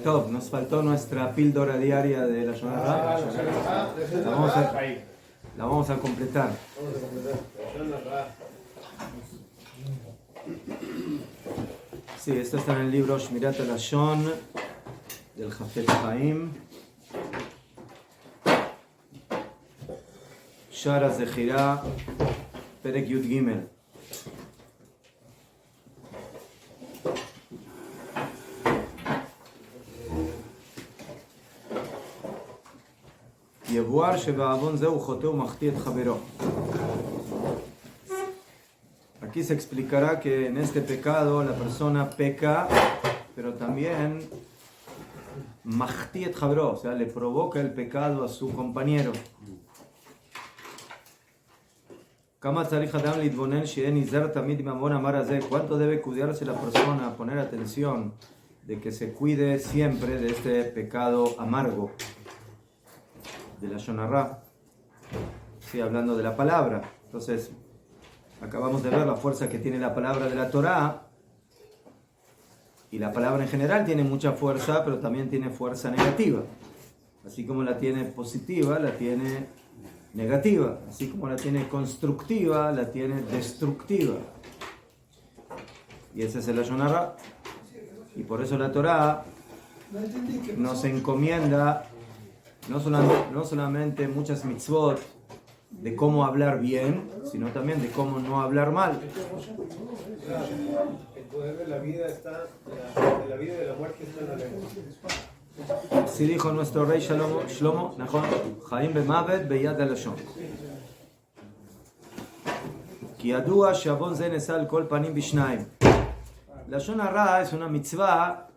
Top, nos faltó nuestra píldora diaria de la Shonara. La vamos a completar. Sí, esto está en el libro Shmirat HaLashon del Hafetz Chaim. Shara Zechira, Perek Yud Gimel. יבואר שבעוון זה הוא חוטא ומחטיא את חברו. Aquí se explicará que en este pecado la persona peca, pero también מחטיא את חברו, o sea, le provoca el pecado a su compañero. כמה צריך אדם להתבונן שיהיה נזהר תמיד עם המון המר הזה? ¿Cuánto debe cuidarse la persona, poner atención de que se cuide siempre de este pecado amargo? De la Shonara, sí, hablando de la palabra. Entonces, acabamos de ver la fuerza que tiene la palabra de la Torá, y la palabra en general tiene mucha fuerza, pero también tiene fuerza negativa. Así como la tiene positiva, la tiene negativa. Así como la tiene constructiva, la tiene destructiva. Y ese es el Shonara. Y por eso la Torá nos encomienda no solamente muchas mitzvot de cómo hablar bien, sino también de cómo no hablar mal. El poder de la vida está, de la vida y de la muerte está en la lengua. Así dijo nuestro rey Shlomo, Nachon, Chaim beMavet beyad halashon. Ki yadua she'avon ze nesa al kol panim bishnayim. La Lashon Hara es una mitzvah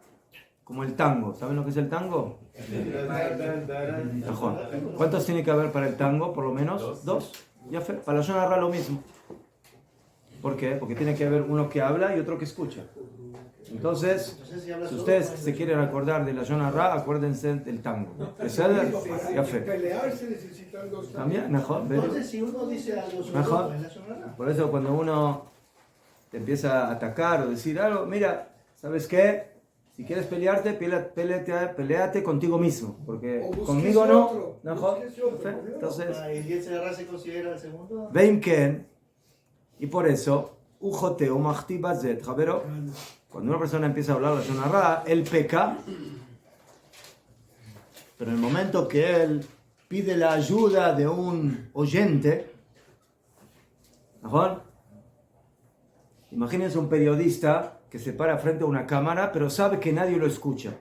como el tango. ¿Saben lo que es el tango? ¿Cuántos tiene que haber para el tango? Por lo menos dos. Ya fue. Para la Lashon Hara lo mismo. ¿Por qué? Porque tiene que haber uno que habla y otro que escucha. Entonces, si ustedes se quieren acordar de la Lashon Hara, acuérdense del tango. Ya fue. Pelearse necesitan dos. También, mejor. Entonces, si uno dice algo sobre Mejor. la Lashon Hara. Por eso cuando uno te empieza a atacar o decir algo, mira, ¿sabes qué? Si quieres pelearte, peleate contigo mismo, porque conmigo no. Entonces, ¿El Yetzer Hara se considera el segundo? Veim Ken, y por eso, Ujote o Mahti Bazet, Javero, cuando una persona empieza a hablar la Lashon Hara, él peca, pero en el momento que él pide la ayuda de un oyente, ¿no? Imagínense un periodista que se para frente a una cámara, pero sabe que nadie lo escucha.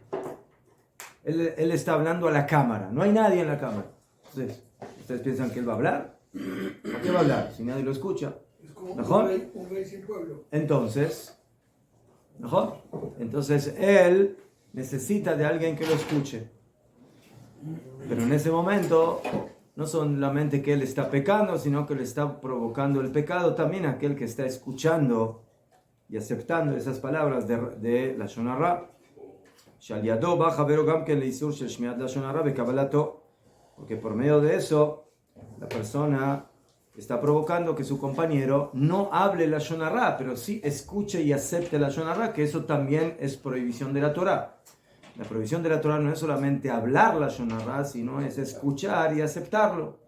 Él está hablando a la cámara, no hay nadie en la cámara. Entonces, ¿ustedes piensan que él va a hablar? ¿Por qué va a hablar si nadie lo escucha? Es como ¿Mejor? un rey sin pueblo. Entonces, ¿mejor? Entonces él necesita de alguien que lo escuche. Pero en ese momento, no solamente que él está pecando, sino que le está provocando el pecado también a aquel que está escuchando y aceptando esas palabras de la Lashon Hara. Porque por medio de eso, la persona está provocando que su compañero no hable la Lashon Hara, pero sí escuche y acepte la Lashon Hara, que eso también es prohibición de la Torá. La prohibición de la Torá no es solamente hablar la Lashon Hara, sino es escuchar y aceptarlo.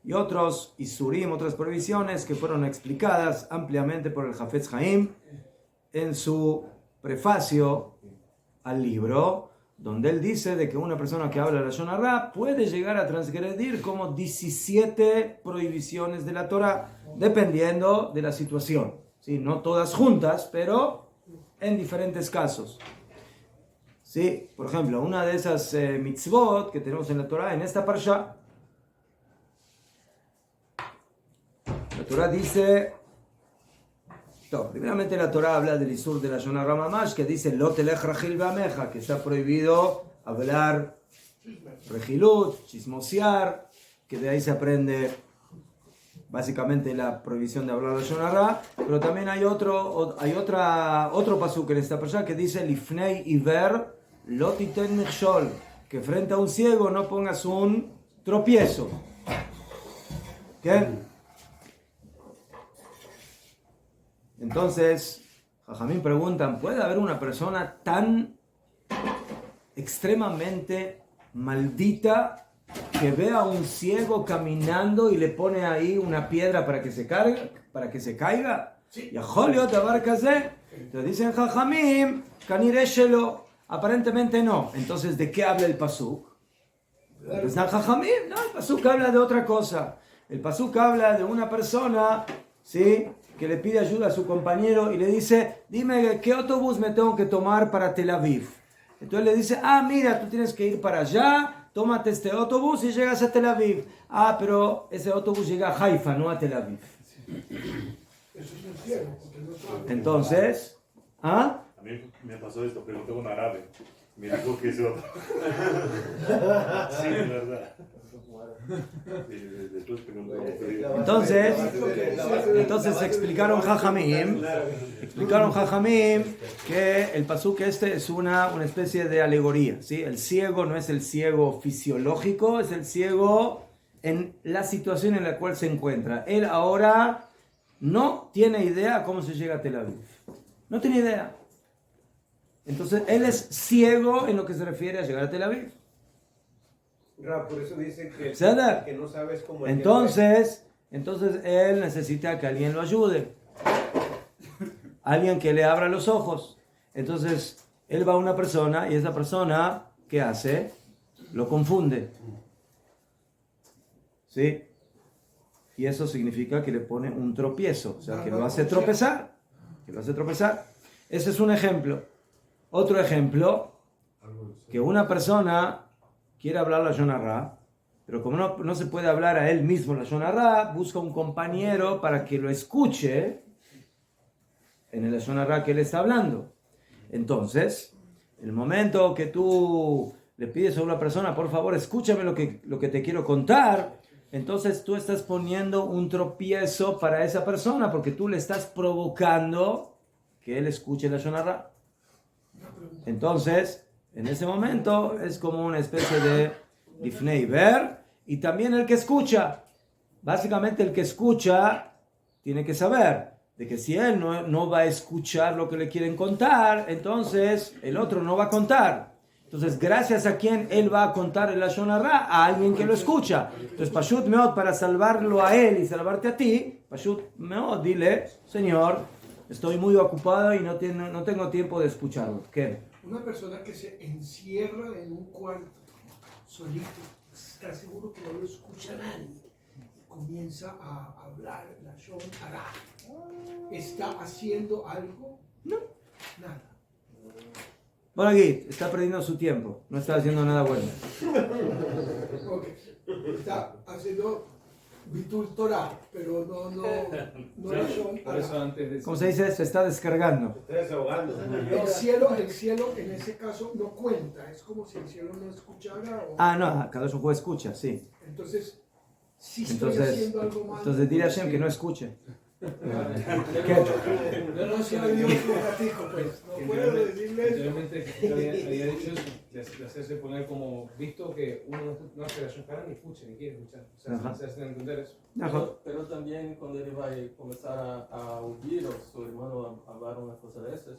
Y otros isurim, otras prohibiciones que fueron explicadas ampliamente por el Hafetz Chaim en su prefacio al libro, donde él dice de que una persona que habla la Lashon Hara puede llegar a transgredir como 17 prohibiciones de la Torá, dependiendo de la situación. ¿Sí? No todas juntas, pero en diferentes casos. ¿Sí? Por ejemplo, una de esas mitzvot que tenemos en la Torá, en esta parsha, la Torá dice, primeramente la Torá habla del Isur de la Lashon Hara Mamash, que dice Lo telech rachil b'ameja, que está prohibido hablar rejilut, chismosear, que de ahí se aprende básicamente la prohibición de hablar la Lashon Hara, pero también hay otro pasuk en esta persona que dice Lifnei Iver Lo titen michshol, que frente a un ciego no pongas un tropiezo. ¿Qué? Entonces, Jajamín preguntan, ¿puede haber una persona tan extremadamente maldita que ve a un ciego caminando y le pone ahí una piedra para que se caiga? Y a Joliot abarcase. Entonces dicen Jajamim, Kanireshelo, aparentemente no. Entonces, ¿de qué habla el pasuk? ¿Están Jajamim? No, el pasuk habla de otra cosa. El pasuk habla de una persona, ¿sí?, que le pide ayuda a su compañero y le dice, dime, ¿qué autobús me tengo que tomar para Tel Aviv? Entonces le dice, mira, tú tienes que ir para allá, tómate este autobús y llegas a Tel Aviv. Pero ese autobús llega a Haifa, no a Tel Aviv. Entonces, A mí me pasó esto, pregunté a un árabe. Me dijo que es otro. Sí, es verdad. Después preguntó. Entonces explicaron Jajamim que el pasuk este es una especie de alegoría, ¿sí? El ciego no es el ciego fisiológico, es el ciego en la situación en la cual se encuentra. Él ahora no tiene idea cómo se llega a Tel Aviv. No tiene idea. Entonces, él es ciego en lo que se refiere a llegar a Tel Aviv. Por eso dicen que no sabes cómo... Entonces él necesita que alguien lo ayude. Alguien que le abra los ojos. Entonces, él va a una persona y esa persona, ¿qué hace? Lo confunde. ¿Sí? Y eso significa que le pone un tropiezo. O sea, que lo hace tropezar. Ese es un ejemplo. Otro ejemplo, que una persona quiere hablar la Lashon Hara, pero como no se puede hablar a él mismo la Lashon Hara, busca un compañero para que lo escuche en el Lashon Hara que él está hablando. Entonces, en el momento que tú le pides a una persona, por favor, escúchame lo que te quiero contar, entonces tú estás poniendo un tropiezo para esa persona, porque tú le estás provocando que él escuche la Lashon Hara. Entonces, en ese momento es como una especie de Lifnei Ver, y también el que escucha. Básicamente el que escucha tiene que saber de que si él no va a escuchar lo que le quieren contar, entonces el otro no va a contar. Entonces, gracias a quien él va a contar el Lashon Hara, a alguien que lo escucha. Entonces, Pashut Meod, para salvarlo a él y salvarte a ti, Pashut Meod, dile, Señor, estoy muy ocupado y no tengo tiempo de escucharlo. ¿Qué? Una persona que se encierra en un cuarto solito, está seguro que no lo escucha nadie, comienza a hablar la Lashon Hara. ¿Está haciendo algo? No. Nada. Bueno, aquí está perdiendo su tiempo, no está haciendo nada bueno. Okay. Está haciendo Bitul Torah, pero no Lashon Hara. ¿Cómo se dice? Se está descargando. Estás desahogando. El cielo en ese caso no cuenta, es como si el cielo no escuchara. No, cada uno escucha, sí. Entonces, si estoy haciendo algo mal. Entonces dile a Hashem que no escuche. ¿Qué? No soy Dios platico, pues. No puedo decirle eso. Realmente había dicho eso, de hacerse poner como visto que uno no hace la Lashon Hara ni escucha, ni quiere escuchar. O sea, se hacen entender eso. Pero también cuando él va a comenzar a oír a su hermano hablar una cosa de esas,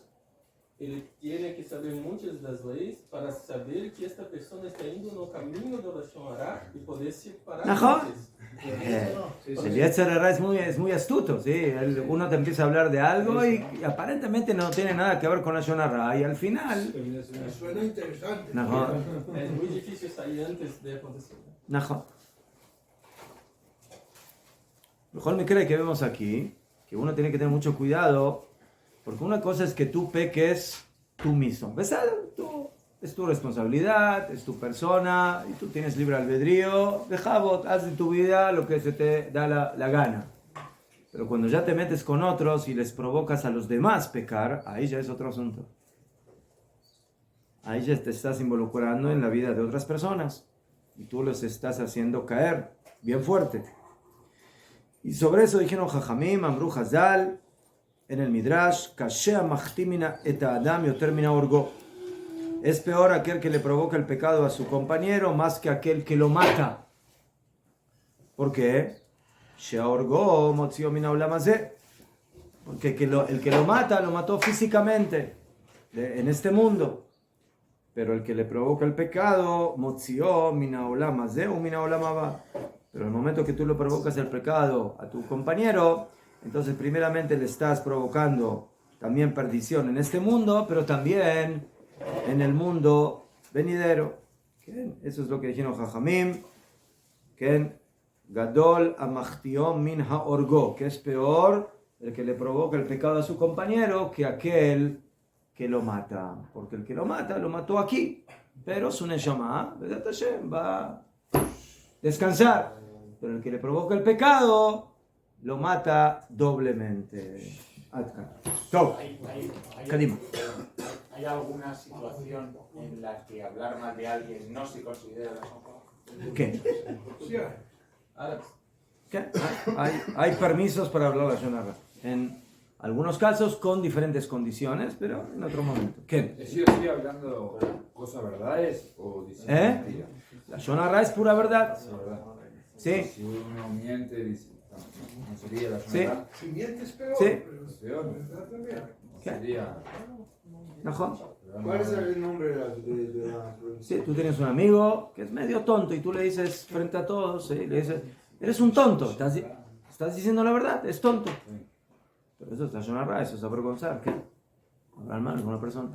él tiene que saber muchas de las leyes para saber que esta persona está yendo en el camino de la Lashon Hara y poder separar. El Yetzer Hara es muy astuto, ¿sí? Uno te empieza a hablar de algo y aparentemente no tiene nada que ver con la Lashon Hara y al final... Suena interesante. Es muy difícil salir antes de acontecer. Mejor me cree que vemos aquí que uno tiene que tener mucho cuidado, porque una cosa es que tú peques tú mismo. ¿Ves? Es tu responsabilidad, es tu persona, y tú tienes libre albedrío. Haz de tu vida lo que se te da la gana. Pero cuando ya te metes con otros y les provocas a los demás pecar, ahí ya es otro asunto. Ahí ya te estás involucrando en la vida de otras personas. Y tú los estás haciendo caer bien fuerte. Y sobre eso dijeron Jajamim, Amru Hazal, en el Midrash, Kashea Machtimina et Adam yoter mina orgo. Es peor aquel que le provoca el pecado a su compañero más que aquel que lo mata. ¿Por qué? Sheorgo motzio mina olam hazeh. Porque el que lo mata, lo mató físicamente en este mundo. Pero el que le provoca el pecado, motzió mina olam hazeh u mina olam haba. Pero el momento que tú le provocas el pecado a tu compañero, entonces primeramente le estás provocando también perdición en este mundo, pero también en el mundo venidero. ¿Okay? Eso es lo que dijeron Jajamim. ¿Okay? Gadol amachtiom min haorgo, que es peor el que le provoca el pecado a su compañero que aquel que lo mata. Porque el que lo mata, lo mató aquí. Pero su neshama, Be'ezrat Hashem, va a descansar. Pero el que le provoca el pecado, lo mata doblemente. Top. Kadima. ¿Hay alguna situación en la que hablar mal de alguien no se considera la shonra? ¿Qué? Sí, Árabes. ¿Qué? Hay permisos para hablar la Shon Hara. En algunos casos con diferentes condiciones, pero en otro momento. ¿Qué? ¿Es estoy hablando cosas verdades o diciendo mentiras? La Shon Hara es pura verdad. Es verdad. Sí. Si uno miente, dice, no sería la Sí. verdad. si mientes peor, Sí. pero es Peor. verdad también. No sería. Najón. ¿Cuál es el nombre de la Sí, tú tienes un amigo que es medio tonto y tú le dices frente a todos, ¿sí? Le dices, eres un tonto, estás diciendo la verdad, es tonto. Pero eso es la Shon Hara, eso es avergonzar, ¿qué? Hablar mal con una persona.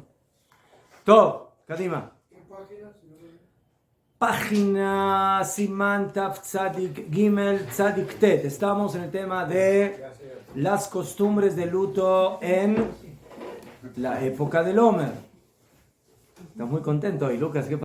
Todo, Kadima. ¿Qué página, señor? Página Siman Taf Tzadik Gimel Tzadik Tet. Estamos en el tema de las costumbres de luto en la época del Omer. Estás muy contento hoy, Lucas. ¿Qué